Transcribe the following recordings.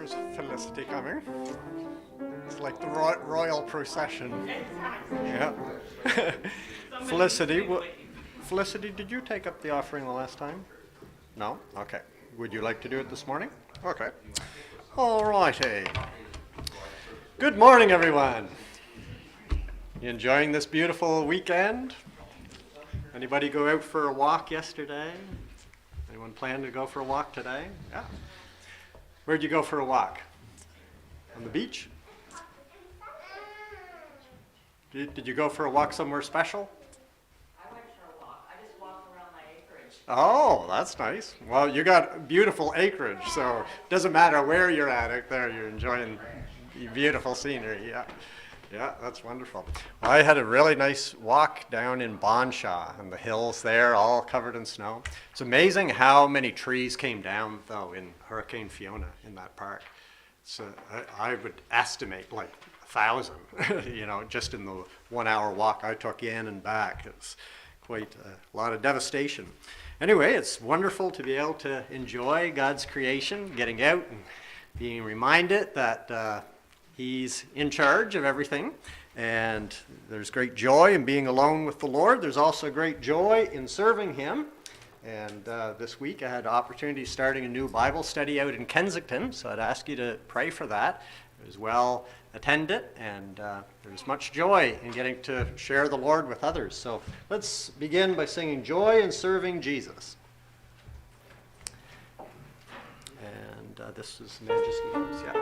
There's Felicity coming. It's like the royal procession. Yeah. Felicity, Felicity, did you take up the offering the last time? No? Okay. Would you like to do it this morning? Okay. All righty. Good morning, everyone. You enjoying this beautiful weekend? Anybody go out for a walk yesterday? Anyone plan to go for a walk today? Yeah. Where'd you go for a walk? On the beach? Did you go for a walk somewhere special? I went for a walk. I just walked around my acreage. Oh, that's nice. Well, you got beautiful acreage, so it doesn't matter where you're at out there, you're enjoying beautiful scenery. Yeah. Yeah, that's wonderful. Well, I had a really nice walk down in Bonshaw and the hills there, all covered in snow. It's amazing how many trees came down, though, in Hurricane Fiona in that park. So I would estimate like 1,000, just in the 1 hour walk I took in and back. It's quite a lot of devastation. Anyway, it's wonderful to be able to enjoy God's creation, getting out and being reminded that He's in charge of everything, and there's great joy in being alone with the Lord. There's also great joy in serving Him. And this week I had the opportunity of starting a new Bible study out in Kensington, so I'd ask you to pray for that. It was well attended, and there's much joy in getting to share the Lord with others. So let's begin by singing Joy in Serving Jesus. And this is Majesty Hymns, yeah.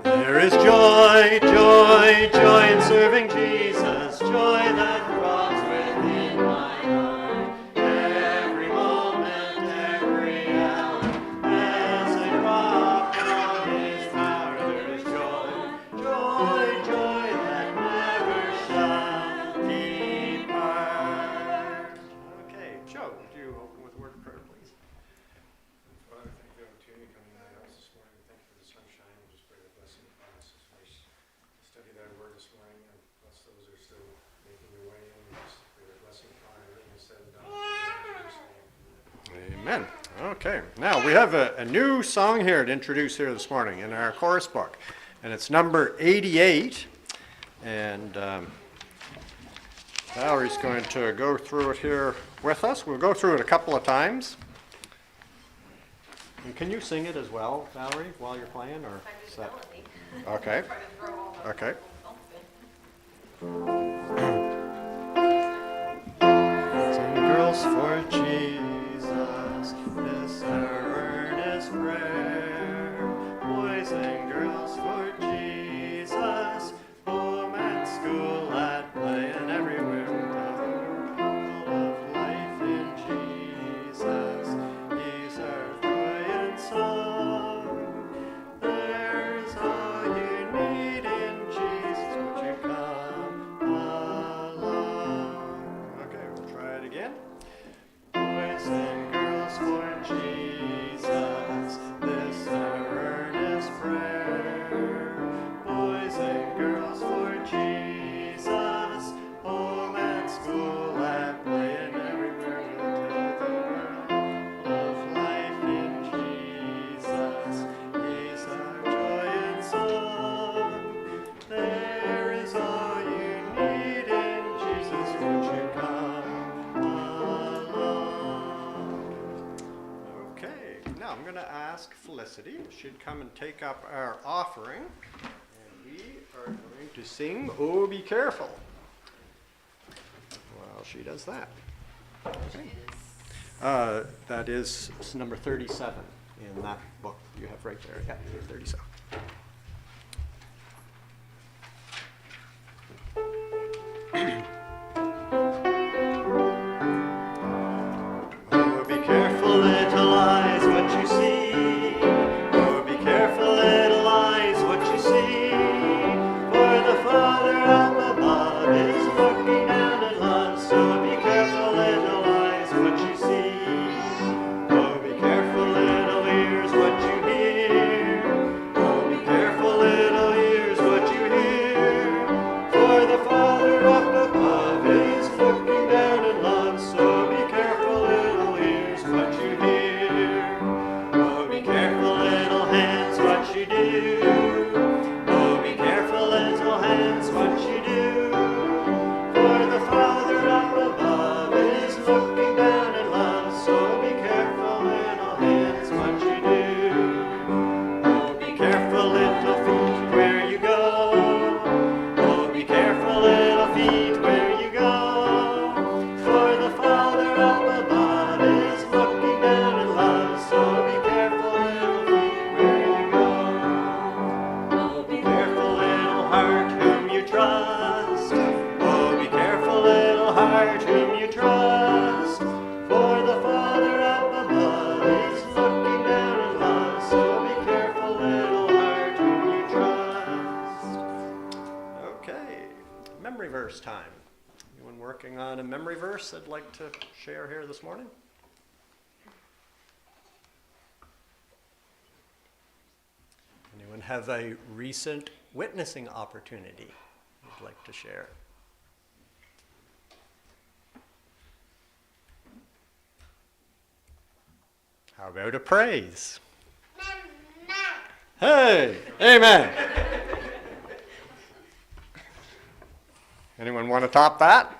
There is joy, joy, joy in serving Jesus, joy that throbs within my heart. Every moment, every hour, as I rock on His power, there is joy, joy, joy that never shall depart. Okay, Joe, would you open with a word of prayer, please? Father, thank you for the opportunity to come into the house this morning. Thank you for the sunshine. We just pray a blessing upon us as we study that word this morning, and bless those who are still making their way in. We just pray a blessing upon everything that's said and done. In Jesus' name. Amen. Okay, now we have a new song here to introduce here this morning in our chorus book, and it's number 88, and Valerie's going to go through it here with us. We'll go through it a couple of times. And can you sing it as well, Valerie, while you're playing, or is that okay? Okay. Boys and girls for Jesus, this our earnest prayer. Boys and girls for Jesus, home at school, at play, and everywhere we go. Full of life in Jesus, He's our joy and song. There's all you need in Jesus, won't you come along? Okay, we'll try it again. Boys and girls for Jesus, this our earnest prayer. Boys and girls for Jesus, home and school, at play, and everywhere we'll tell the world of life in Jesus. He's our joy and song. There is all you need in Jesus. Won't you come along? Okay, now I'm going to ask Felicity. She'd come and take up our offering, and we are going to sing "Oh, Be Careful" while she does that. Okay. That is number 37 in that book you have right there. Yeah, 37. Oh, be careful, little eyes, what you see. Oh, be careful, little eyes, what you see. For the Father up above is looking down at love. So be careful, little eyes, what you see. Oh, be careful, little ears, what you hear. Oh, verse I'd like to share here this morning? Anyone have a recent witnessing opportunity you'd like to share? How about a praise? Hey, amen. Anyone want to top that?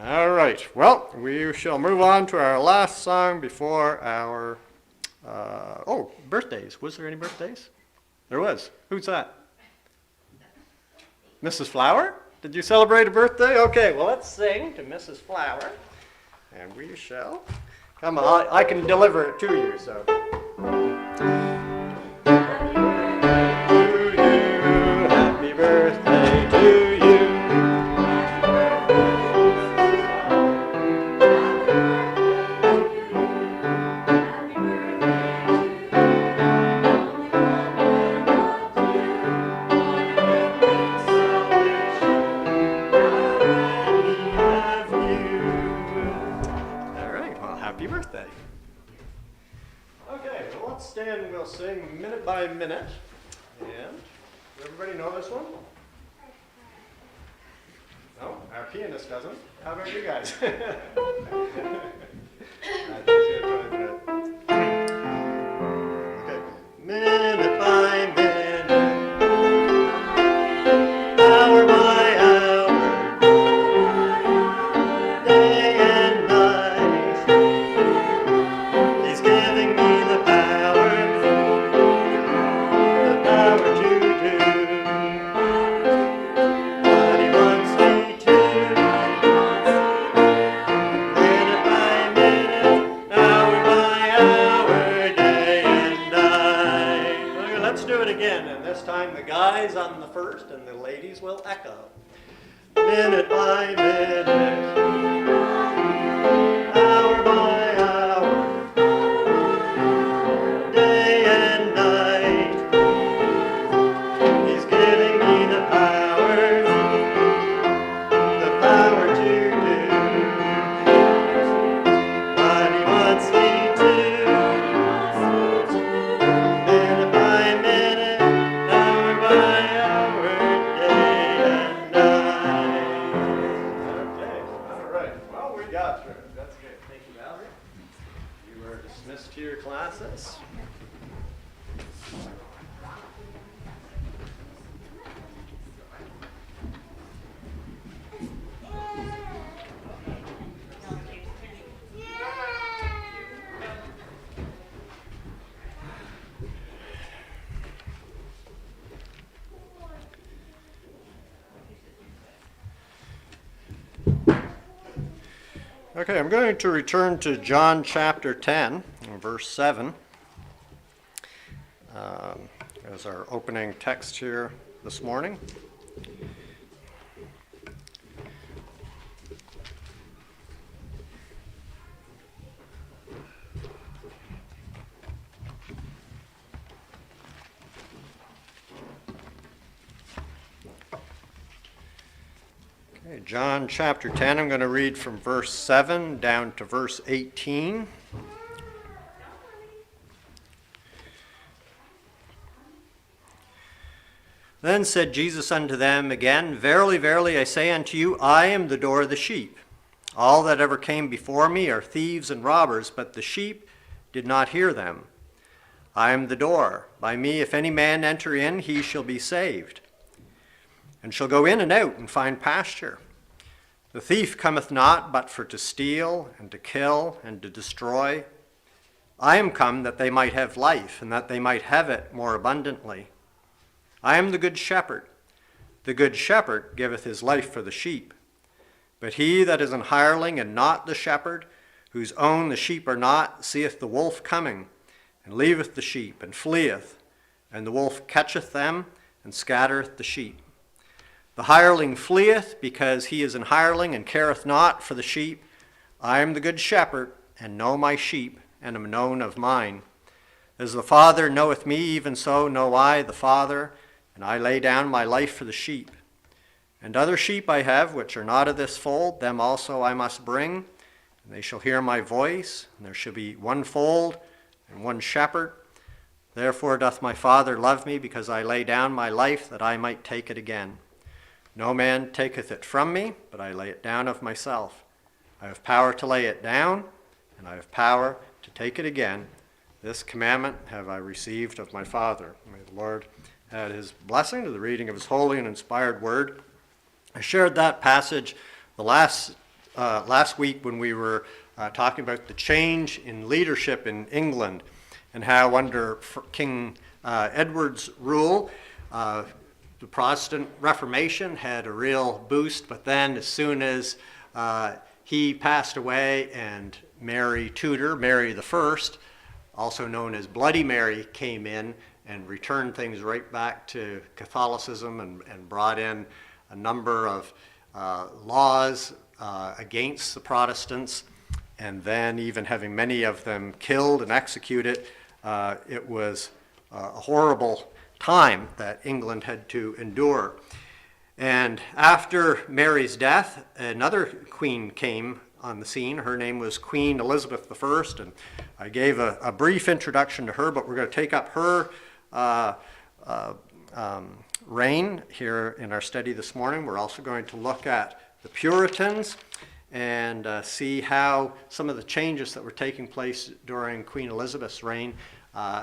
All right, well, we shall move on to our last song before our, birthdays. Was there any birthdays? There was. Who's that? Mrs. Flower? Did you celebrate a birthday? Okay, well, let's sing to Mrs. Flower, and we shall. Come on, I can deliver it to you, so. Happy birthday to you. And we'll sing minute by minute. And does everybody know this one? No, our pianist doesn't. How about you guys? Okay. Minute by minute, hour by hour, day and night, He's giving me the power to do what He wants me to. Minute by minute, hour by hour, day and night. Okay, let's do it again, and this time the guys on the first and the ladies will echo. Minute by minute, hour by hour, day and night, He's giving me the power to do what He wants me to. Minute by minute, hour by hour, day and night. Okay, all right. Well, we got through it. That's good. Thank you, Valerie. You are dismissed to your classes. Okay, I'm going to return to John chapter 10, verse 7, as our opening text here this morning. Okay, John chapter 10, I'm going to read from verse 7 down to verse 18. Then said Jesus unto them again, Verily, verily, I say unto you, I am the door of the sheep. All that ever came before me are thieves and robbers, but the sheep did not hear them. I am the door. By me, if any man enter in, he shall be saved, and shall go in and out and find pasture. The thief cometh not but for to steal, and to kill, and to destroy. I am come that they might have life, and that they might have it more abundantly. I am the good shepherd. The good shepherd giveth his life for the sheep. But he that is an hireling and not the shepherd, whose own the sheep are not, seeth the wolf coming, and leaveth the sheep, and fleeth, and the wolf catcheth them, and scattereth the sheep. The hireling fleeth, because he is an hireling, and careth not for the sheep. I am the good shepherd, and know my sheep, and am known of mine. As the Father knoweth me, even so know I the Father, and I lay down my life for the sheep. And other sheep I have, which are not of this fold, them also I must bring, and they shall hear my voice, and there shall be one fold and one shepherd. Therefore doth my Father love me, because I lay down my life, that I might take it again. No man taketh it from me, but I lay it down of myself. I have power to lay it down, and I have power to take it again. This commandment have I received of my Father. May the Lord add his blessing to the reading of his holy and inspired word. I shared that passage the last week when we were talking about the change in leadership in England and how under King Edward's rule, the Protestant Reformation had a real boost, but then as soon as he passed away and Mary Tudor, Mary the First, also known as Bloody Mary, came in and returned things right back to Catholicism and brought in a number of laws against the Protestants, and then even having many of them killed and executed. It was a horrible time that England had to endure. And after Mary's death, another queen came on the scene. Her name was Queen Elizabeth I, and I gave a brief introduction to her, but we're going to take up her reign here in our study this morning. We're also going to look at the Puritans and see how some of the changes that were taking place during Queen Elizabeth's reign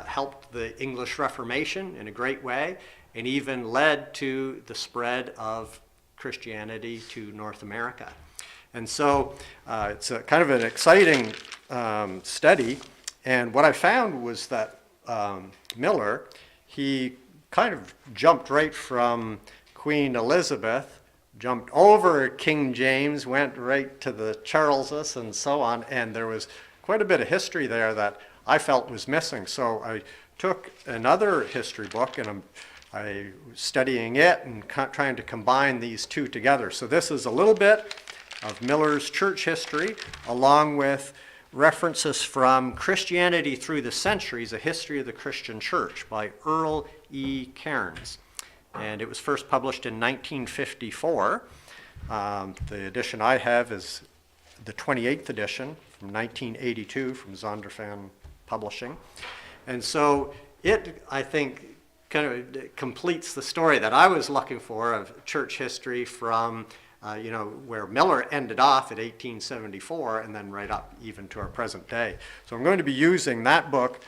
helped the English Reformation in a great way, and even led to the spread of Christianity to North America. And so it's a kind of an exciting study, and what I found was that Miller, he kind of jumped right from Queen Elizabeth, jumped over King James, went right to the Charleses and so on, and there was quite a bit of history there that I felt was missing. So I took another history book and I was studying it and trying to combine these two together. So this is a little bit of Miller's church history, along with references from Christianity Through the Centuries, A History of the Christian Church by Earl E. Cairns. And it was first published in 1954. The edition I have is the 28th edition from 1982 from Zondervan Publishing. And so it, I think, kind of completes the story that I was looking for of church history from where Miller ended off at 1874 and then right up even to our present day. So I'm going to be using that book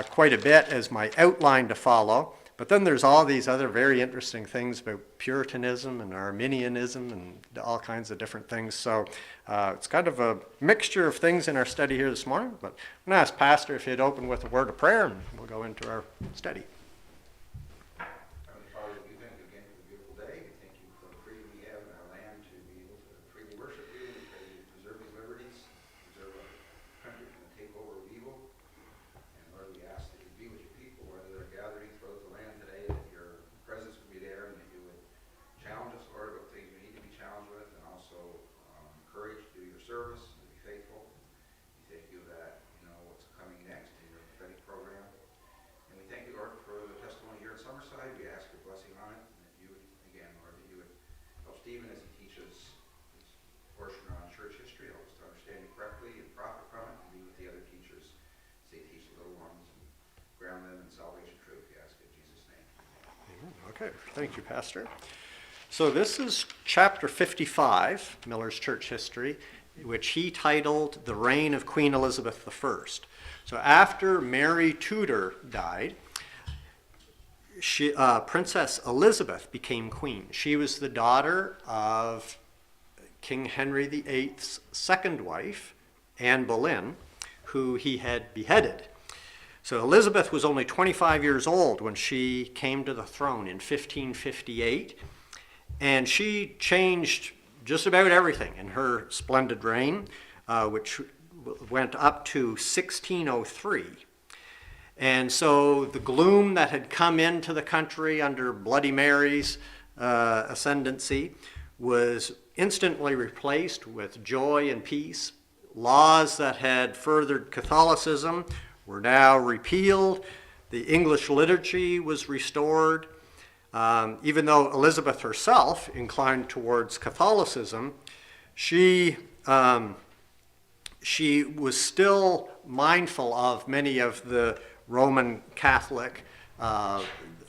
quite a bit as my outline to follow. But then there's all these other very interesting things about Puritanism and Arminianism and all kinds of different things. So it's kind of a mixture of things in our study here this morning. But I'm going to ask Pastor if he'd open with a word of prayer, and we'll go into our study. Okay, thank you, Pastor. So this is chapter 55, Miller's church history, which he titled The Reign of Queen Elizabeth I. So after Mary Tudor died, Princess Elizabeth became queen. She was the daughter of King Henry VIII's second wife, Anne Boleyn, who he had beheaded. So Elizabeth was only 25 years old when she came to the throne in 1558, and she changed just about everything in her splendid reign, which went up to 1603. And so the gloom that had come into the country under Bloody Mary's ascendancy was instantly replaced with joy and peace. Laws that had furthered Catholicism were now repealed. The English liturgy was restored. Even though Elizabeth herself inclined towards Catholicism, she was still mindful of many of the Roman Catholic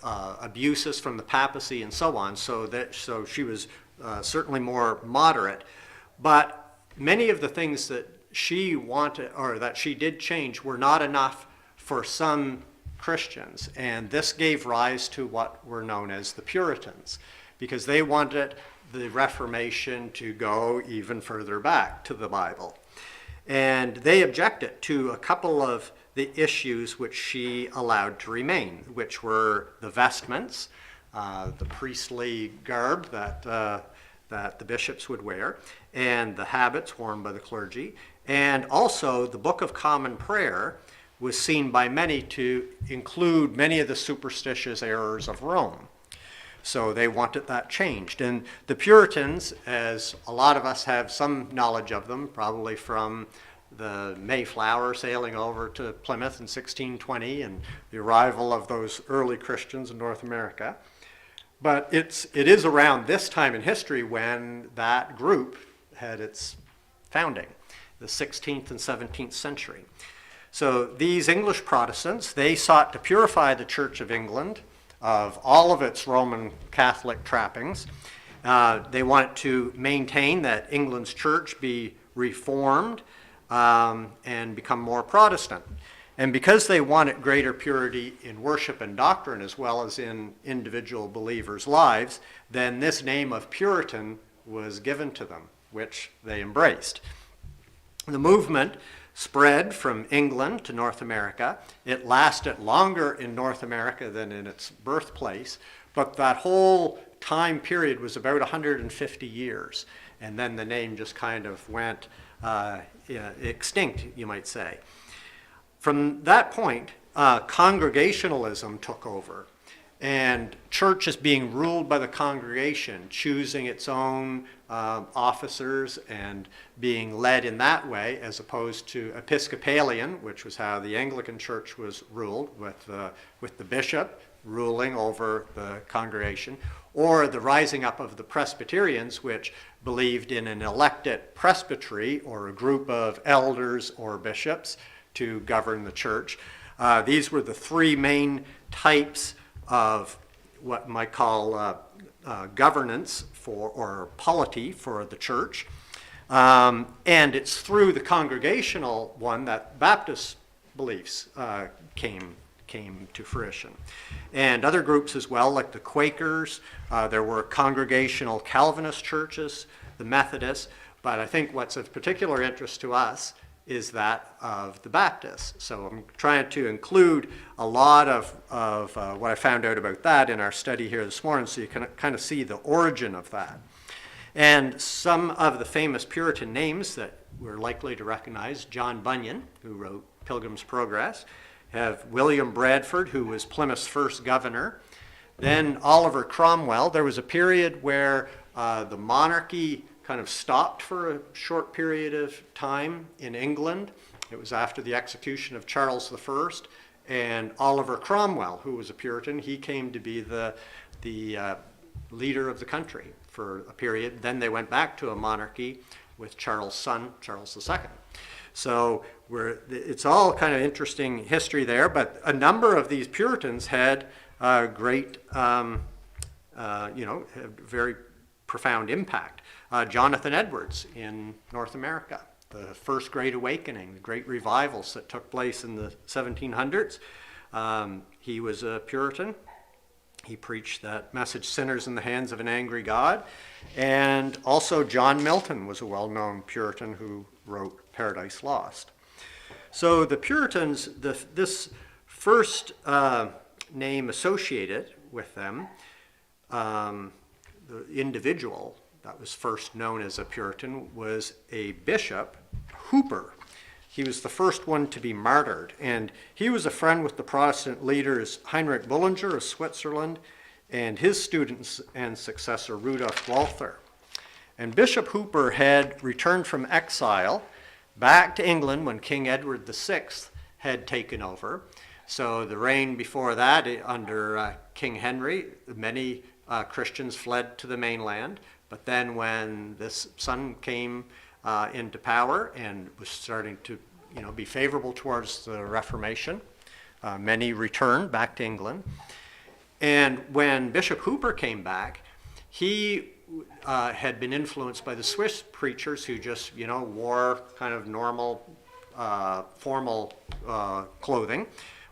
abuses from the papacy and so on, so she was certainly more moderate. But many of the things that she wanted, or that she did change, were not enough for some Christians, and this gave rise to what were known as the Puritans, because they wanted the Reformation to go even further back to the Bible. And they objected to a couple of the issues which she allowed to remain, which were the vestments, the priestly garb that the bishops would wear, and the habits worn by the clergy, and also the Book of Common Prayer was seen by many to include many of the superstitious errors of Rome. So they wanted that changed. And the Puritans, as a lot of us have some knowledge of them, probably from the Mayflower sailing over to Plymouth in 1620 and the arrival of those early Christians in North America. But it is around this time in history when that group had its founding, the 16th and 17th century. So these English Protestants, they sought to purify the Church of England of all of its Roman Catholic trappings. They wanted to maintain that England's church be reformed and become more Protestant. And because they wanted greater purity in worship and doctrine as well as in individual believers' lives, then this name of Puritan was given to them, which they embraced. The movement spread from England to North America. It lasted longer in North America than in its birthplace, but that whole time period was about 150 years, and then the name just kind of went extinct, you might say. From that point, Congregationalism took over, and church is being ruled by the congregation, choosing its own officers and being led in that way, as opposed to Episcopalian, which was how the Anglican Church was ruled, with the bishop ruling over the congregation, or the rising up of the Presbyterians, which believed in an elected presbytery, or a group of elders or bishops to govern the church. These were the three main types of what you might call governance for, or polity for the church. And it's through the congregational one that Baptist beliefs came to fruition. And other groups as well, like the Quakers. There were congregational Calvinist churches, the Methodists, but I think what's of particular interest to us is that of the Baptists. So I'm trying to include a lot of what I found out about that in our study here this morning, so you can kind of see the origin of that. And some of the famous Puritan names that we're likely to recognize: John Bunyan, who wrote Pilgrim's Progress; have William Bradford, who was Plymouth's first governor; then Oliver Cromwell. There was a period where the monarchy kind of stopped for a short period of time in England. It was after the execution of Charles I, and Oliver Cromwell, who was a Puritan, he came to be the leader of the country for a period. Then they went back to a monarchy with Charles' son, Charles II. So it's all kind of interesting history there, but a number of these Puritans had great, very profound impact. Jonathan Edwards in North America, the first Great Awakening, the great revivals that took place in the 1700s. He was a Puritan. He preached that message, sinners in the hands of an angry God. And also John Milton was a well-known Puritan who wrote Paradise Lost. So the Puritans, this first name associated with them, the individual that was first known as a Puritan was a bishop, Hooper. He was the first one to be martyred, and he was a friend with the Protestant leaders Heinrich Bullinger of Switzerland and his student and successor Rudolf Walther. And Bishop Hooper had returned from exile back to England when King Edward VI had taken over. So the reign before that, under King Henry, many Christians fled to the mainland. But then when this son came into power and was starting to be favorable towards the Reformation, many returned back to England. And when Bishop Hooper came back, he had been influenced by the Swiss preachers who just, wore kind of normal, formal clothing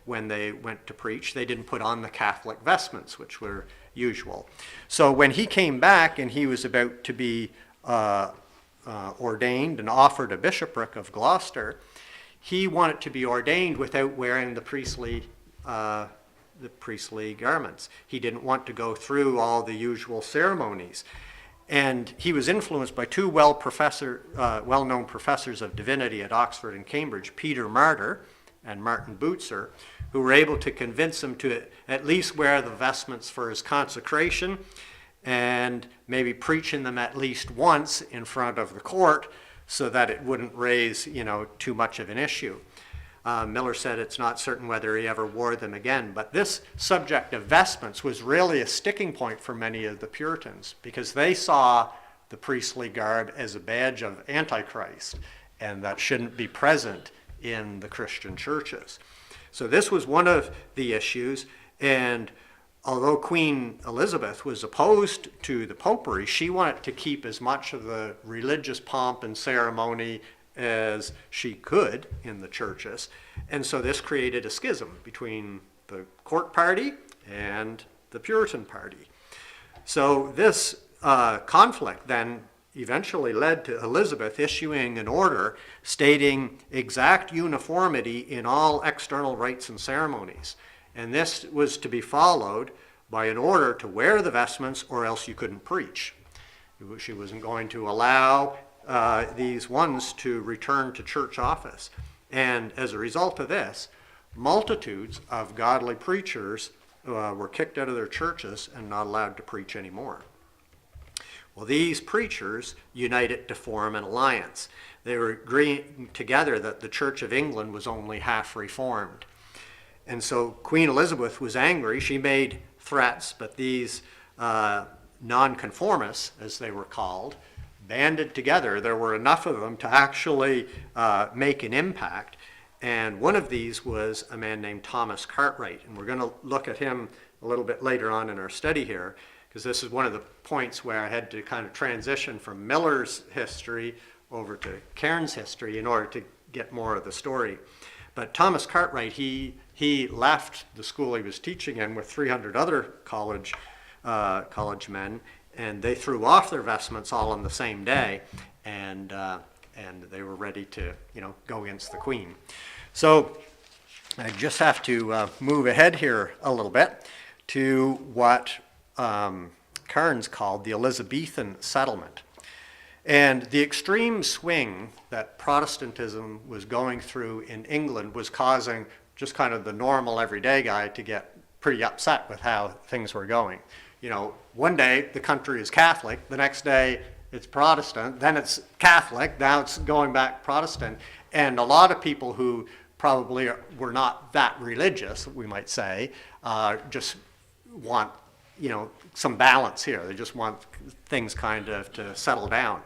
when they went to preach. They didn't put on the Catholic vestments, which were usual. So when he came back and he was about to be ordained and offered a bishopric of Gloucester, he wanted to be ordained without wearing the priestly garments. He didn't want to go through all the usual ceremonies. And he was influenced by two well-known professors of divinity at Oxford and Cambridge, Peter Martyr and Martin Bucer, who were able to convince him to at least wear the vestments for his consecration and maybe preach in them at least once in front of the court so that it wouldn't raise, too much of an issue. Miller said it's not certain whether he ever wore them again, but this subject of vestments was really a sticking point for many of the Puritans because they saw the priestly garb as a badge of Antichrist and that shouldn't be present in the Christian churches. So this was one of the issues, and although Queen Elizabeth was opposed to the popery, she wanted to keep as much of the religious pomp and ceremony as she could in the churches. And so this created a schism between the court party and the Puritan party. So this conflict then eventually led to Elizabeth issuing an order stating exact uniformity in all external rites and ceremonies. And this was to be followed by an order to wear the vestments or else you couldn't preach. She wasn't going to allow these ones to return to church office. And as a result of this, multitudes of godly preachers were kicked out of their churches and not allowed to preach anymore. Well, these preachers united to form an alliance. They were agreeing together that the Church of England was only half reformed. And so Queen Elizabeth was angry. She made threats, but these nonconformists, as they were called, banded together. There were enough of them to actually make an impact. And one of these was a man named Thomas Cartwright. And we're going to look at him a little bit later on in our study here, because this is one of the points where I had to kind of transition from Miller's history over to Cairns' history in order to get more of the story. But Thomas Cartwright, he left the school he was teaching in with 300 other college men, and they threw off their vestments all on the same day, and they were ready to go against the Queen. So I just have to move ahead here a little bit to what Cairns called the Elizabethan settlement. And the extreme swing that Protestantism was going through in England was causing just kind of the normal everyday guy to get pretty upset with how things were going. One day the country is Catholic, the next day it's Protestant, then it's Catholic, now it's going back Protestant. And a lot of people who probably were not that religious, we might say, just want some balance here. They just want things kind of to settle down.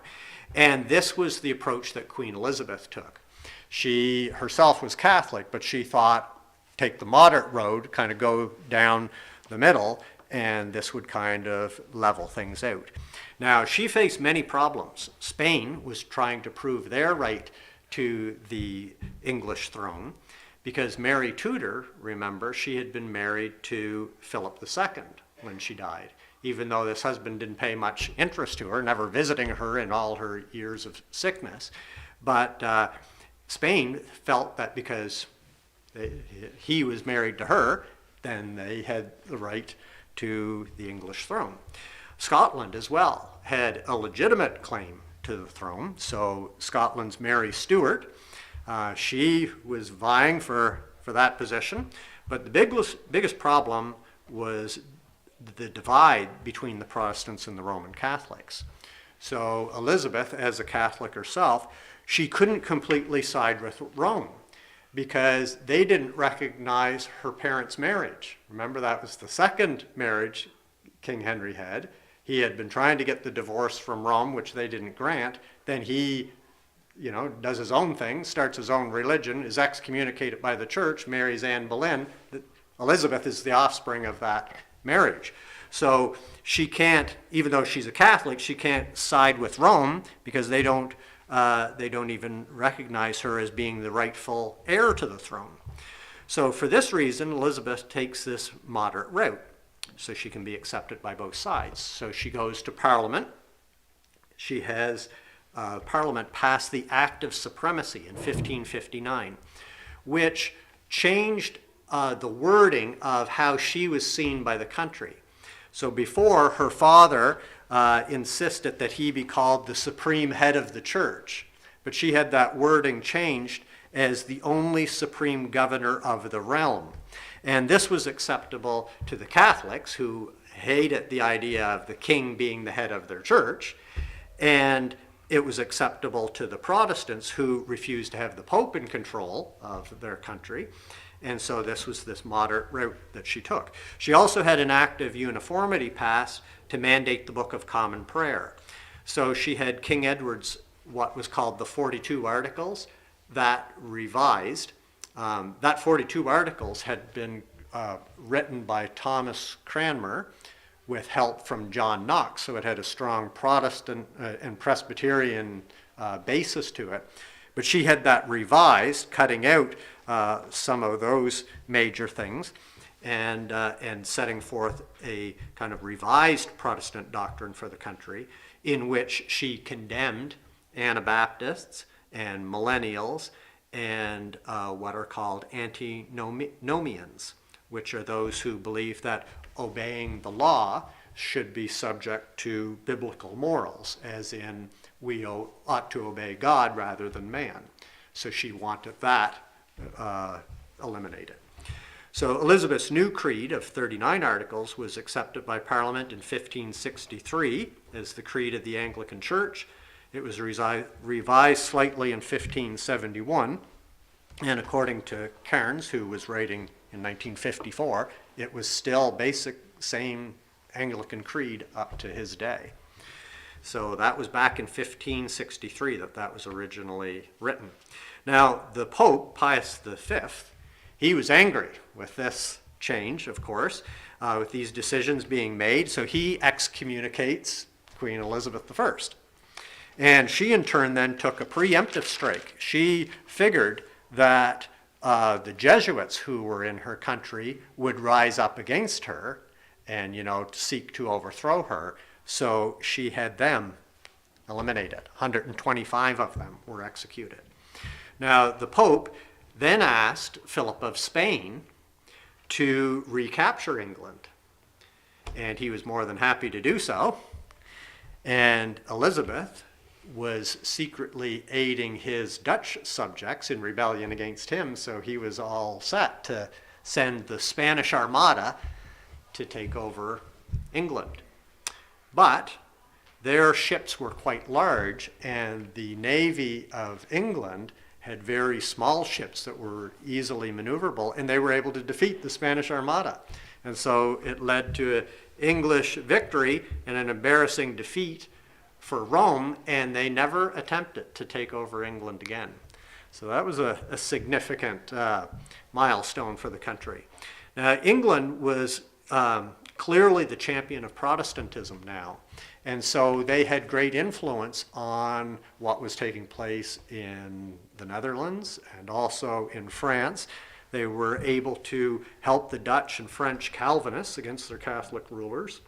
And this was the approach that Queen Elizabeth took. She herself was Catholic, but she thought, take the moderate road, kind of go down the middle, and this would kind of level things out. Now, she faced many problems. Spain was trying to prove their right to the English throne because Mary Tudor, remember, she had been married to Philip II when she died, even though this husband didn't pay much interest to her, never visiting her in all her years of sickness. But Spain felt that because he was married to her, then they had the right to the English throne. Scotland as well had a legitimate claim to the throne. So Scotland's Mary Stuart, she was vying for that position. But the biggest problem was the divide between the Protestants and the Roman Catholics. So Elizabeth, as a Catholic herself, she couldn't completely side with Rome because they didn't recognize her parents' marriage. Remember, that was the second marriage King Henry had. He had been trying to get the divorce from Rome, which they didn't grant. Then he, does his own thing, starts his own religion, is excommunicated by the church, marries Anne Boleyn. Elizabeth is the offspring of that marriage. So she can't, even though she's a Catholic, she can't side with Rome because they don't even recognize her as being the rightful heir to the throne. So for this reason, Elizabeth takes this moderate route so she can be accepted by both sides. So she goes to Parliament. She has Parliament pass the Act of Supremacy in 1559, which changed the wording of how she was seen by the country. So before, her father insisted that he be called the supreme head of the church, but she had that wording changed as the only supreme governor of the realm. And this was acceptable to the Catholics, who hated the idea of the king being the head of their church, and it was acceptable to the Protestants, who refused to have the Pope in control of their country. And so this was this moderate route that she took. She also had an Act of Uniformity passed to mandate the Book of Common Prayer. So she had King Edward's, what was called the 42 Articles, that revised. That 42 Articles had been written by Thomas Cranmer with help from John Knox, so it had a strong Protestant and Presbyterian basis to it. But she had that revised, cutting out some of those major things and setting forth a kind of revised Protestant doctrine for the country, in which she condemned Anabaptists and millennials and what are called antinomians, which are those who believe that obeying the law should be subject to biblical morals, as in we ought to obey God rather than man. So she wanted that eliminated. So Elizabeth's new creed of 39 articles was accepted by Parliament in 1563 as the creed of the Anglican Church. It was revised slightly in 1571, and according to Cairns, who was writing in 1954, it was still basic same Anglican creed up to his day. So that was back in 1563 that was originally written. Now, the Pope, Pius V, he was angry with this change, of course, with these decisions being made, so he excommunicates Queen Elizabeth I. And she, in turn, then took a preemptive strike. She figured that the Jesuits who were in her country would rise up against her and, seek to overthrow her. So she had them eliminated. 125 of them were executed. Now, the Pope then asked Philip of Spain to recapture England, and he was more than happy to do so. And Elizabeth was secretly aiding his Dutch subjects in rebellion against him, so he was all set to send the Spanish Armada to take over England. But their ships were quite large, and the Navy of England had very small ships that were easily maneuverable, and they were able to defeat the Spanish Armada. And so it led to an English victory and an embarrassing defeat for Rome, and they never attempted to take over England again. So that was a significant milestone for the country. Now, England was clearly the champion of Protestantism now, and so they had great influence on what was taking place in the Netherlands and also in France. They were able to help the Dutch and French Calvinists against their Catholic rulers.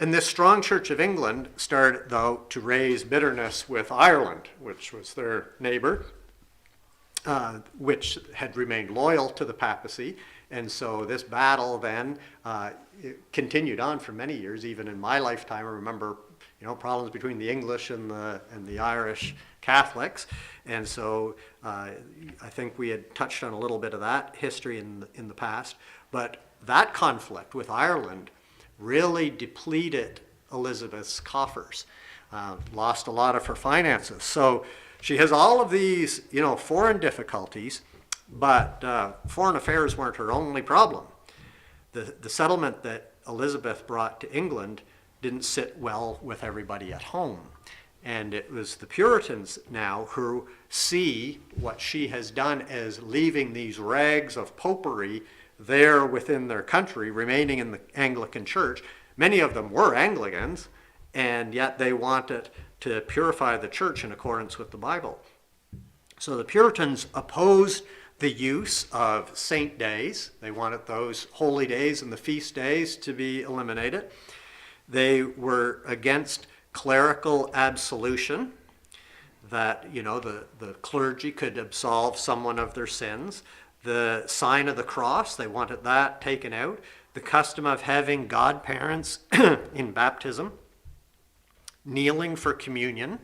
And this strong Church of England started, though, to raise bitterness with Ireland, which was their neighbor, which had remained loyal to the papacy. And so this battle then it continued on for many years. Even in my lifetime, I remember problems between the English and the Irish Catholics. And so I think we had touched on a little bit of that history in the past. But that conflict with Ireland really depleted Elizabeth's coffers, lost a lot of her finances. So she has all of these, foreign difficulties, but foreign affairs weren't her only problem. The settlement that Elizabeth brought to England didn't sit well with everybody at home. And it was the Puritans now who see what she has done as leaving these rags of popery there within their country, remaining in the Anglican Church. Many of them were Anglicans, and yet they wanted to purify the church in accordance with the Bible. So the Puritans opposed the use of saint days. They wanted those holy days and the feast days to be eliminated. They were against clerical absolution, that the clergy could absolve someone of their sins. The sign of the cross, they wanted that taken out. The custom of having godparents in baptism, kneeling for communion,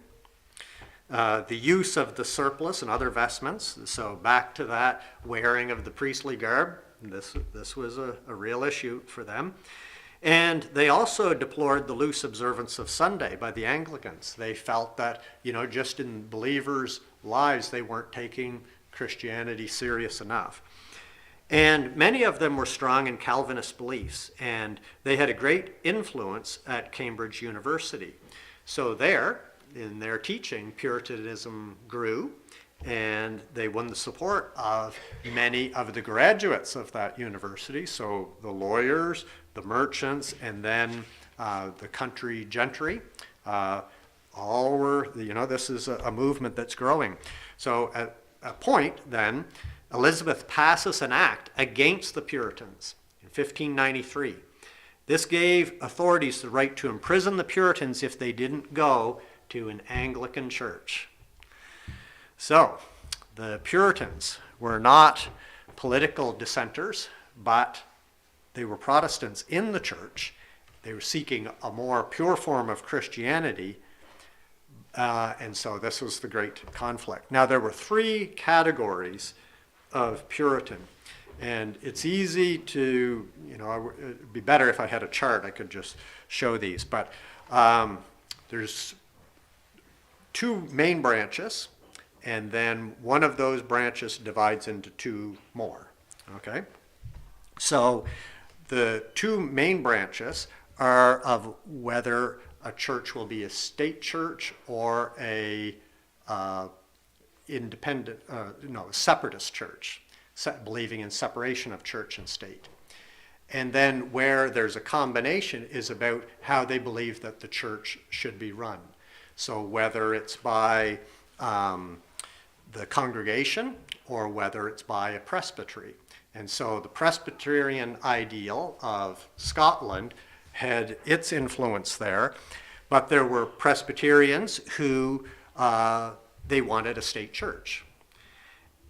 the use of the surplice and other vestments. So back to that wearing of the priestly garb. This was a real issue for them. And they also deplored the loose observance of Sunday by the Anglicans. They felt that, just in believers' lives, they weren't taking Christianity serious enough. And many of them were strong in Calvinist beliefs, and they had a great influence at Cambridge University. So there, in their teaching, Puritanism grew, and they won the support of many of the graduates of that university. So the lawyers, the merchants, and then the country gentry, all were, this is a movement that's growing. So at a point then, Elizabeth passes an act against the Puritans in 1593. This gave authorities the right to imprison the Puritans if they didn't go to an Anglican church. So the Puritans were not political dissenters, but they were Protestants in the church. They were seeking a more pure form of Christianity, and so this was the great conflict. Now, there were three categories of Puritan, and it's easy to, it'd be better if I had a chart. I could just show these, but there's two main branches, and then one of those branches divides into two more, okay? So the two main branches are of whether a church will be a state church or a separatist church, believing in separation of church and state. And then where there's a combination is about how they believe that the church should be run. So whether it's by the congregation or whether it's by a presbytery. And so the Presbyterian ideal of Scotland had its influence there, but there were Presbyterians who they wanted a state church.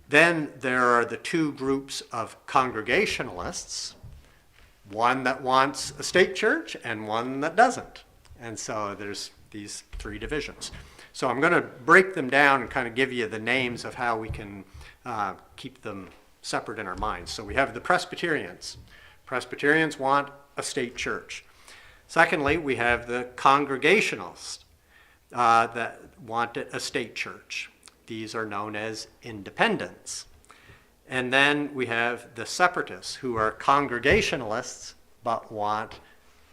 Then there are the two groups of Congregationalists, one that wants a state church and one that doesn't. And so there's these three divisions. So I'm going to break them down and kind of give you the names of how we can keep them separate in our minds. So we have the Presbyterians. Presbyterians want a state church. Secondly, we have the Congregationalists that wanted a state church. These are known as independents. And then we have the Separatists, who are Congregationalists but want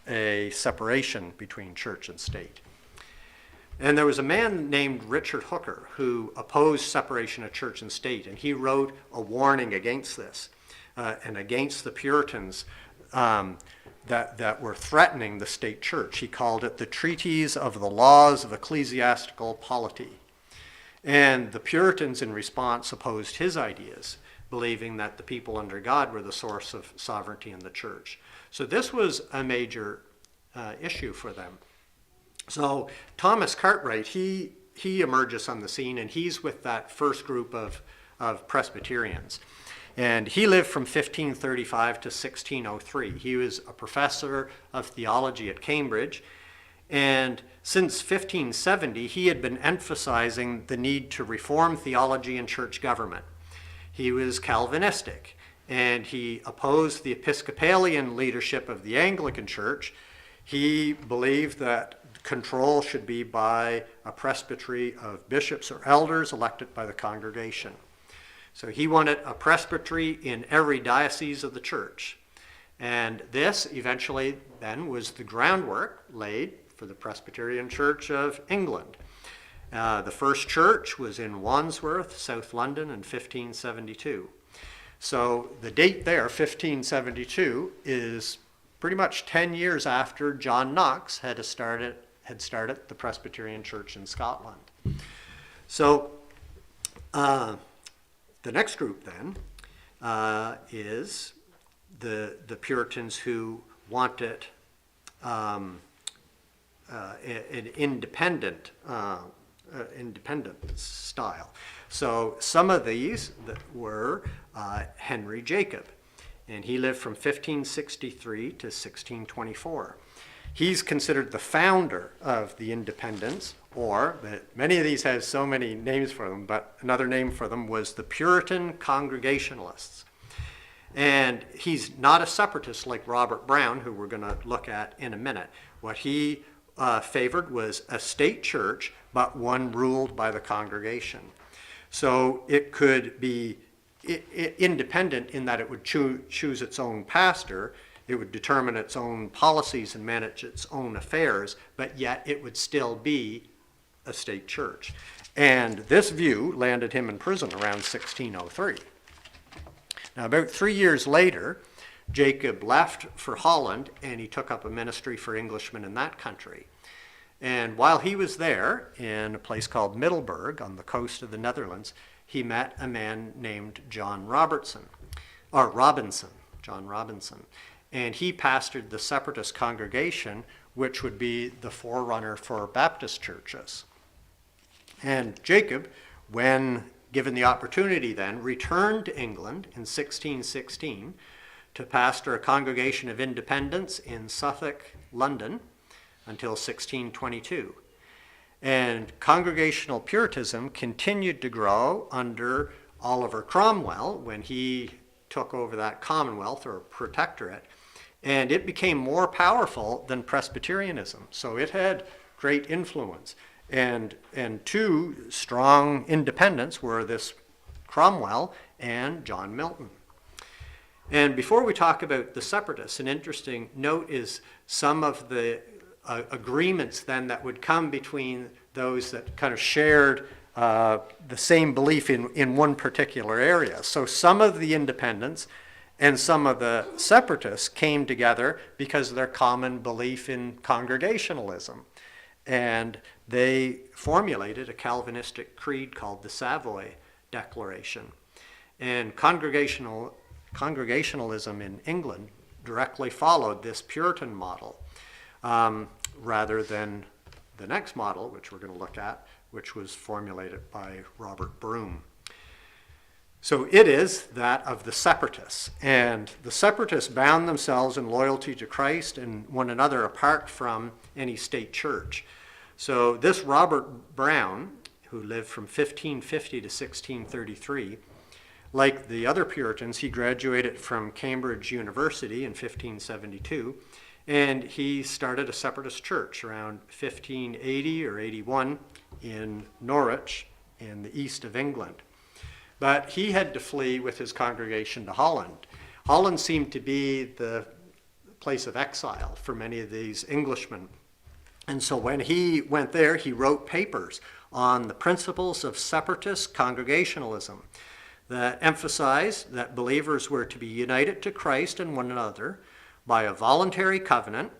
a separation between church and state. And there was a man named Richard Hooker who opposed separation of church and state, and he wrote a warning against this and against the Puritans that were threatening the state church. He called it the Treatise of the Laws of Ecclesiastical Polity. And the Puritans, in response, opposed his ideas, believing that the people under God were the source of sovereignty in the church. So this was a major issue for them. So Thomas Cartwright, he emerges on the scene, and he's with that first group of Presbyterians. And he lived from 1535 to 1603. He was a professor of theology at Cambridge. And since 1570, he had been emphasizing the need to reform theology and church government. He was Calvinistic, and he opposed the Episcopalian leadership of the Anglican Church. He believed that control should be by a presbytery of bishops or elders elected by the congregation. So he wanted a presbytery in every diocese of the church. And this eventually then was the groundwork laid for the Presbyterian Church of England. The first church was in Wandsworth, South London, in 1572. So the date there, 1572, is pretty much 10 years after John Knox had started the Presbyterian Church in Scotland. So the next group then is the Puritans who wanted an independent style. So some of these that were Henry Jacob, and he lived from 1563 to 1624. He's considered the founder of the independents, or many of these have so many names for them, but another name for them was the Puritan Congregationalists. And he's not a separatist like Robert Brown, who we're going to look at in a minute. What he favored was a state church, but one ruled by the congregation. So it could be independent in that it would choose its own pastor, it would determine its own policies and manage its own affairs, but yet it would still be a state church. And this view landed him in prison around 1603. Now, about 3 years later, Jacob left for Holland and he took up a ministry for Englishmen in that country. And while he was there in a place called Middelburg on the coast of the Netherlands, he met a man named John Robinson. And he pastored the Separatist congregation, which would be the forerunner for Baptist churches. And Jacob, when given the opportunity then, returned to England in 1616 to pastor a congregation of independents in Suffolk, London, until 1622. And Congregational Puritanism continued to grow under Oliver Cromwell when he took over that Commonwealth or Protectorate, and it became more powerful than Presbyterianism. So it had great influence. And two strong independents were this Cromwell and John Milton. And before we talk about the separatists, an interesting note is some of the agreements then that would come between those that kind of shared the same belief in one particular area. So some of the independents and some of the separatists came together because of their common belief in Congregationalism. And they formulated a Calvinistic creed called the Savoy Declaration. And Congregationalism in England directly followed this Puritan model, rather than the next model, which we're going to look at, which was formulated by Robert Broom. So it is that of the separatists. And the separatists bound themselves in loyalty to Christ and one another apart from any state church. So this Robert Brown, who lived from 1550 to 1633, like the other Puritans, he graduated from Cambridge University in 1572, and he started a separatist church around 1580 or 81 in Norwich in the east of England. But he had to flee with his congregation to Holland. Holland seemed to be the place of exile for many of these Englishmen. And so when he went there, he wrote papers on the principles of separatist Congregationalism that emphasized that believers were to be united to Christ and one another by a voluntary covenant,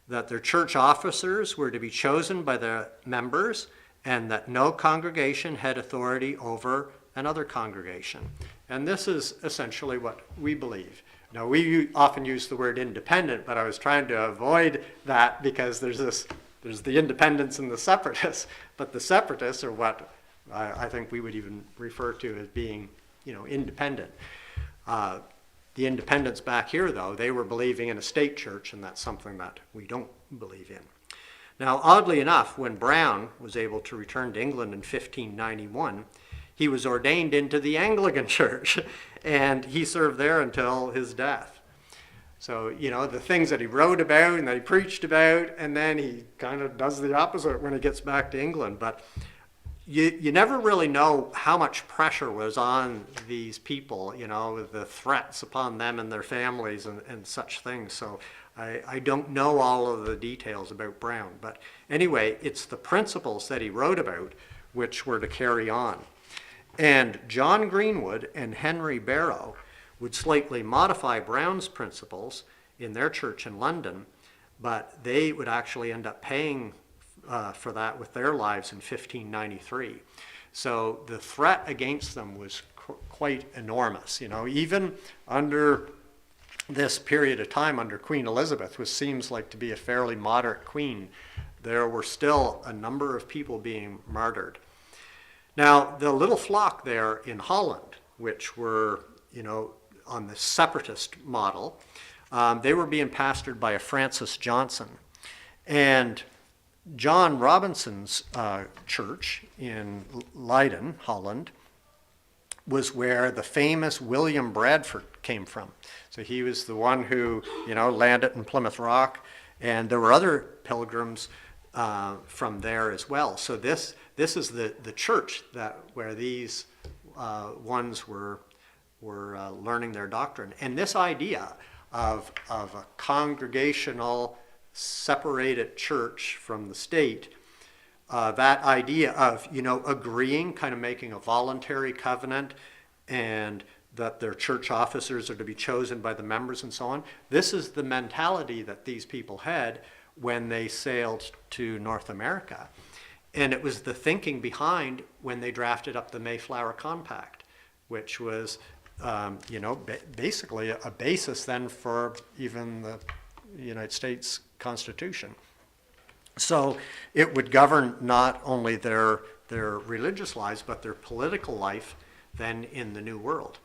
that their church officers were to be chosen by their members, and that no congregation had authority over another congregation. And this is essentially what we believe. Now, we often use the word independent, but I was trying to avoid that because there's the independents and the separatists, but the separatists are what I think we would even refer to as being, independent. The independents back here, though, they were believing in a state church, and that's something that we don't believe in. Now, oddly enough, when Brown was able to return to England in 1591, he was ordained into the Anglican Church, and he served there until his death. So, the things that he wrote about and that he preached about, and then he kind of does the opposite when he gets back to England. But you never really know how much pressure was on these people, the threats upon them and their families and such things. So I don't know all of the details about Brown. But anyway, it's the principles that he wrote about which were to carry on. And John Greenwood and Henry Barrow would slightly modify Brown's principles in their church in London, but they would actually end up paying for that with their lives in 1593. So the threat against them was quite enormous. Even under this period of time under Queen Elizabeth, which seems like to be a fairly moderate queen, there were still a number of people being martyred. Now, the little flock there in Holland, which were, on the separatist model, they were being pastored by a Francis Johnson. And John Robinson's church in Leiden, Holland, was where the famous William Bradford came from. So he was the one who, landed in Plymouth Rock, and there were other pilgrims from there as well. So this is the church where these ones were learning their doctrine. And this idea of a congregational, separated church from the state, that idea of, agreeing, kind of making a voluntary covenant, and that their church officers are to be chosen by the members and so on. This is the mentality that these people had when they sailed to North America. And it was the thinking behind when they drafted up the Mayflower Compact, which was, basically a basis then for even the United States Constitution. So it would govern not only their religious lives, but their political life then in the New World.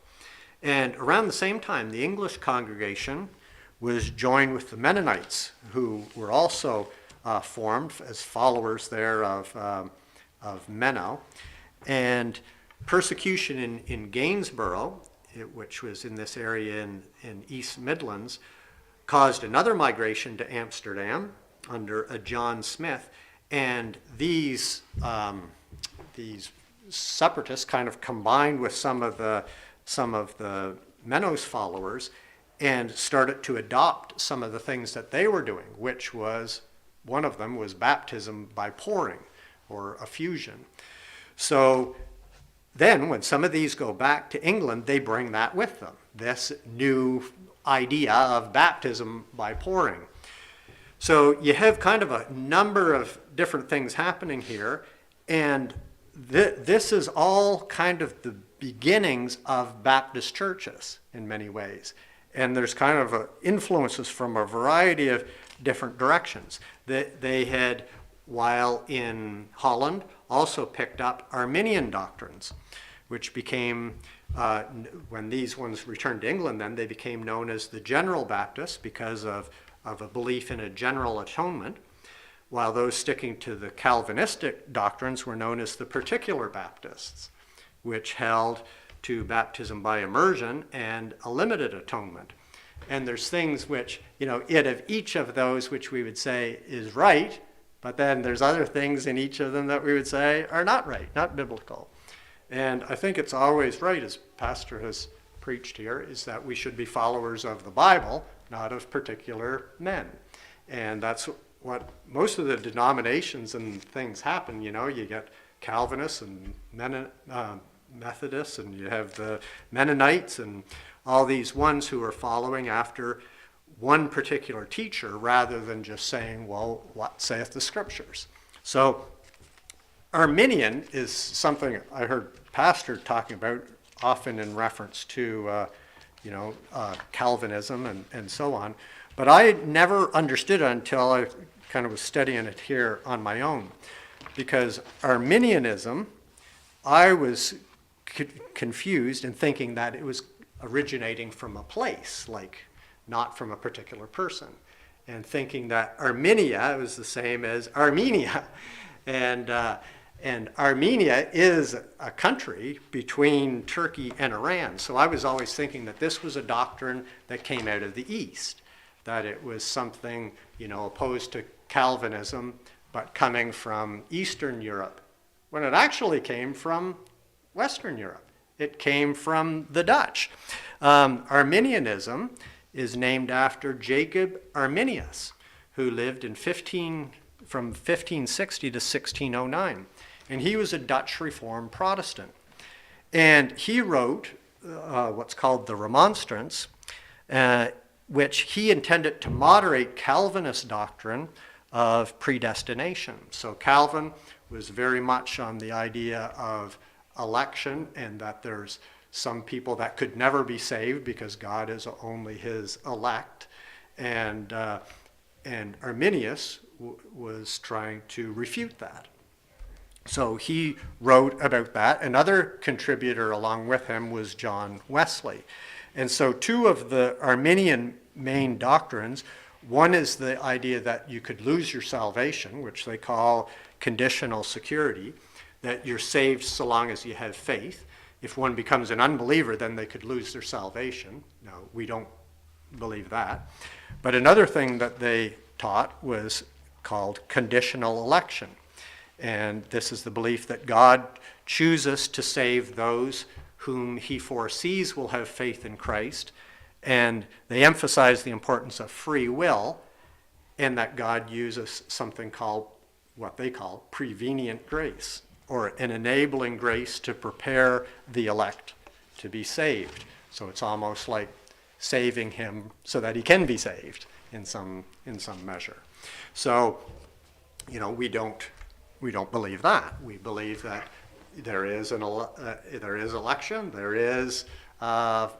And around the same time, the English congregation was joined with the Mennonites, who were also formed as followers there of Menno. And persecution in Gainsborough, which was in this area in East Midlands, caused another migration to Amsterdam under a John Smith. And these separatists kind of combined with some of the Menno's followers and started to adopt some of the things that they were doing, which was, one of them was baptism by pouring or effusion. So then when some of these go back to England, they bring that with them, this new idea of baptism by pouring. So you have kind of a number of different things happening here, and this is all kind of the beginnings of Baptist churches in many ways. And there's kind of influences from a variety of different directions. They had, while in Holland, also picked up Arminian doctrines, which became, when these ones returned to England, then they became known as the General Baptists because of a belief in a general atonement, while those sticking to the Calvinistic doctrines were known as the Particular Baptists, which held to baptism by immersion and a limited atonement. And there's things which, each of those which we would say is right, but then there's other things in each of them that we would say are not right, not biblical. And I think it's always right, as Pastor has preached here, is that we should be followers of the Bible, not of particular men. And that's what most of the denominations and things happen. You get Calvinists and Methodists, and you have the Mennonites and all these ones who are following after one particular teacher rather than just saying, well, what saith the scriptures? So Arminian is something I heard Pastor talking about often in reference to Calvinism and so on. But I never understood it until I kind of was studying it here on my own. Because Arminianism, I was confused in thinking that it was originating from a place, like not from a particular person, and thinking that Armenia was the same as Armenia. And Armenia is a country between Turkey and Iran. So I was always thinking that this was a doctrine that came out of the East. that it was something, opposed to Calvinism, but coming from Eastern Europe, when it actually came from Western Europe. It came from the Dutch. Arminianism is named after Jacob Arminius, who lived from 1560 to 1609. And he was a Dutch Reformed Protestant. And he wrote what's called the Remonstrance, which he intended to moderate Calvinist doctrine of predestination. So Calvin was very much on the idea of election, and that there's some people that could never be saved because God is only his elect. And Arminius was trying to refute that. So he wrote about that. Another contributor along with him was John Wesley. And so two of the Arminian main doctrines, one is the idea that you could lose your salvation, which they call conditional security, that you're saved so long as you have faith. If one becomes an unbeliever, then they could lose their salvation. No, we don't believe that. But another thing that they taught was called conditional election. And this is the belief that God chooses to save those whom he foresees will have faith in Christ. And they emphasize the importance of free will, and that God uses something called, what they call, prevenient grace, or an enabling grace to prepare the elect to be saved. So it's almost like saving him so that he can be saved in some measure. So, we don't believe that. We believe that there is election, there is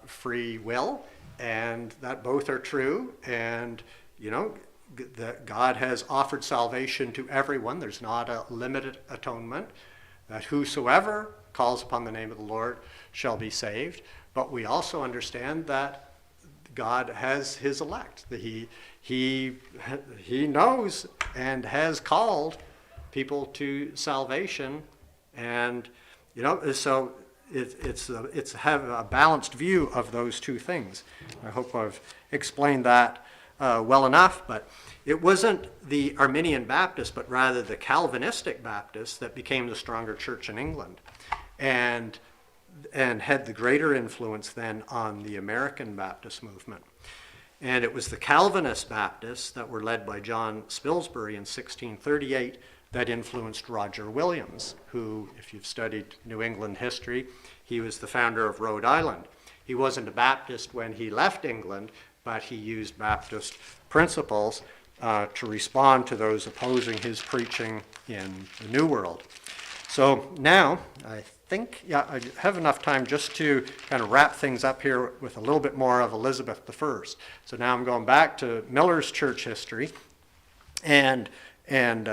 free will, and that both are true. And that God has offered salvation to everyone. There's not a limited atonement. That whosoever calls upon the name of the Lord shall be saved. But we also understand that God has his elect. That he knows and has called people to salvation, and so it's have a balanced view of those two things. I hope I've explained that well enough, but it wasn't the Arminian Baptists, but rather the Calvinistic Baptists that became the stronger church in England, and had the greater influence then on the American Baptist movement. And it was the Calvinist Baptists that were led by John Spilsbury in 1638 that influenced Roger Williams, who, if you've studied New England history, he was the founder of Rhode Island. He wasn't a Baptist when he left England, but he used Baptist principles to respond to those opposing his preaching in the New World. So now, I think, I have enough time just to kind of wrap things up here with a little bit more of Elizabeth I. So now I'm going back to Miller's church history and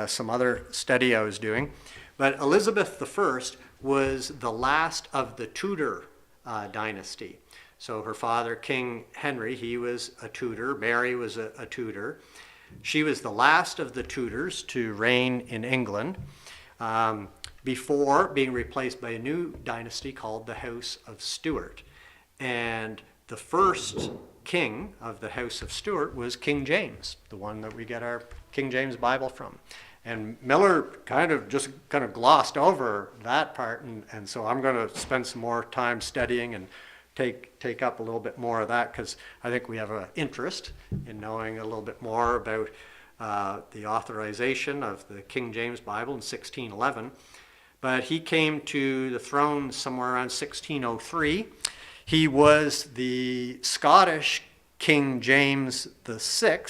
some other study I was doing. But Elizabeth I was the last of the Tudor dynasty. So her father, King Henry, he was a Tudor. Mary was a Tudor. She was the last of the Tudors to reign in England before being replaced by a new dynasty called the House of Stuart. And the first king of the House of Stuart was King James, the one that we get our King James Bible from. And Miller kind of glossed over that part, and so I'm going to spend some more time studying and take up a little bit more of that, because I think we have an interest in knowing a little bit more about the authorization of the King James Bible in 1611. But he came to the throne somewhere around 1603. He was the Scottish King James VI,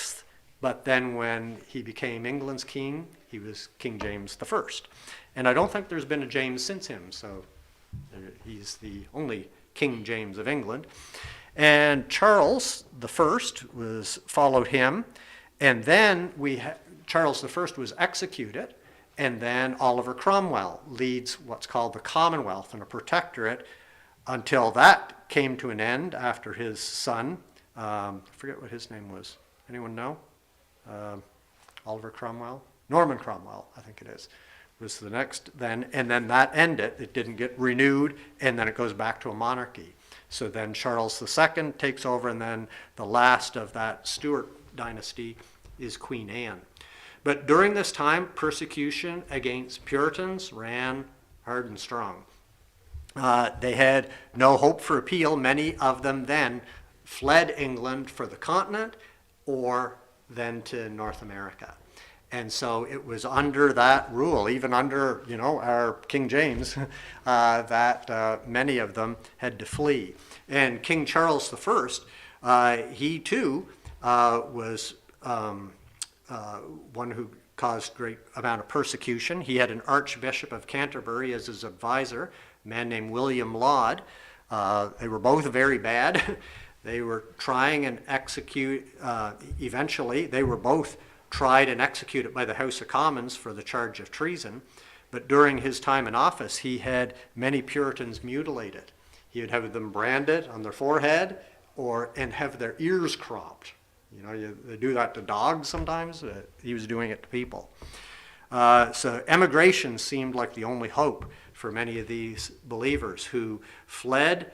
but then when he became England's king, he was King James I. And I don't think there's been a James since him, so he's the only King James of England. And Charles I followed him, and then Charles I was executed, and then Oliver Cromwell leads what's called the Commonwealth and a protectorate until that came to an end after his son, I forget what his name was. Anyone know? Oliver Cromwell? Norman Cromwell, I think it is, was the next then. And then that ended. It didn't get renewed, and then it goes back to a monarchy. So then Charles II takes over, and then the last of that Stuart dynasty is Queen Anne. But during this time, persecution against Puritans ran hard and strong. They had no hope for appeal. Many of them then fled England for the continent or then to North America. And so it was under that rule, even under, our King James, that many of them had to flee. And King Charles I, he too was one who caused great amount of persecution. He had an Archbishop of Canterbury as his advisor, a man named William Laud. They were both very bad. They were trying and eventually they were both tried and executed by the House of Commons for the charge of treason. But during his time in office, he had many Puritans mutilated. He would have them branded on their forehead and have their ears cropped. They do that to dogs sometimes. He was doing it to people. So emigration seemed like the only hope for many of these believers who fled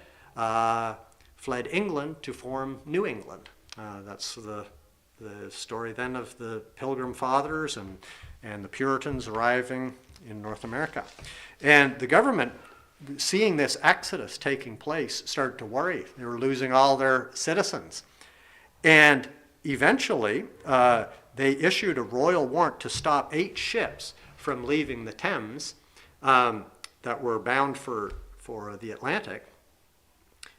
England to form New England. That's the story then of the Pilgrim Fathers and the Puritans arriving in North America. And the government, seeing this exodus taking place, started to worry. They were losing all their citizens. And eventually, they issued a royal warrant to stop 8 ships from leaving the Thames that were bound for the Atlantic.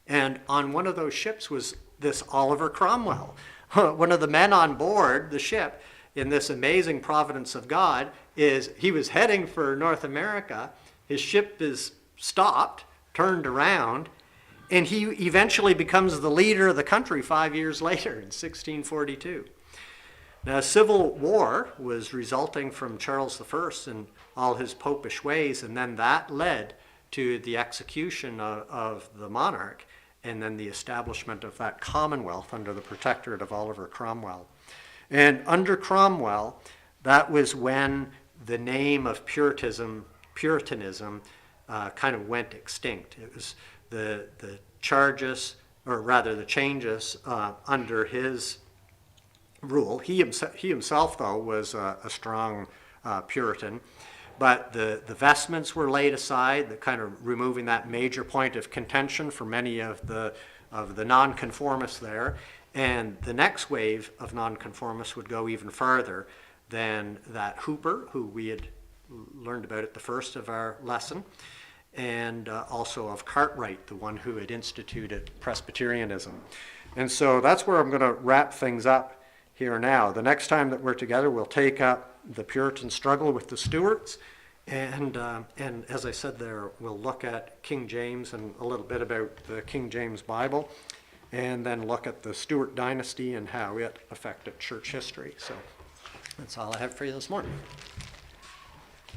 And on one of those ships was this Oliver Cromwell. One of the men on board the ship, in this amazing providence of God, he was heading for North America. His ship is stopped, turned around, and he eventually becomes the leader of the country 5 years later in 1642. Now, civil war was resulting from Charles I and all his popish ways, and then that led to the execution of the monarch and then the establishment of that Commonwealth under the protectorate of Oliver Cromwell. And under Cromwell, that was when the name of Puritanism kind of went extinct. It was the changes under his rule. He himself, though, was a strong Puritan. But the vestments were laid aside, kind of removing that major point of contention for many of the nonconformists there. And the next wave of nonconformists would go even farther than that Hooper, who we had learned about at the first of our lesson, and also of Cartwright, the one who had instituted Presbyterianism. And so that's where I'm going to wrap things up here now. The next time that we're together, we'll take up the Puritan struggle with the Stuarts, and as I said there, we'll look at King James and a little bit about the King James Bible, and then look at the Stuart dynasty and how it affected church history. So that's all I have for you this morning.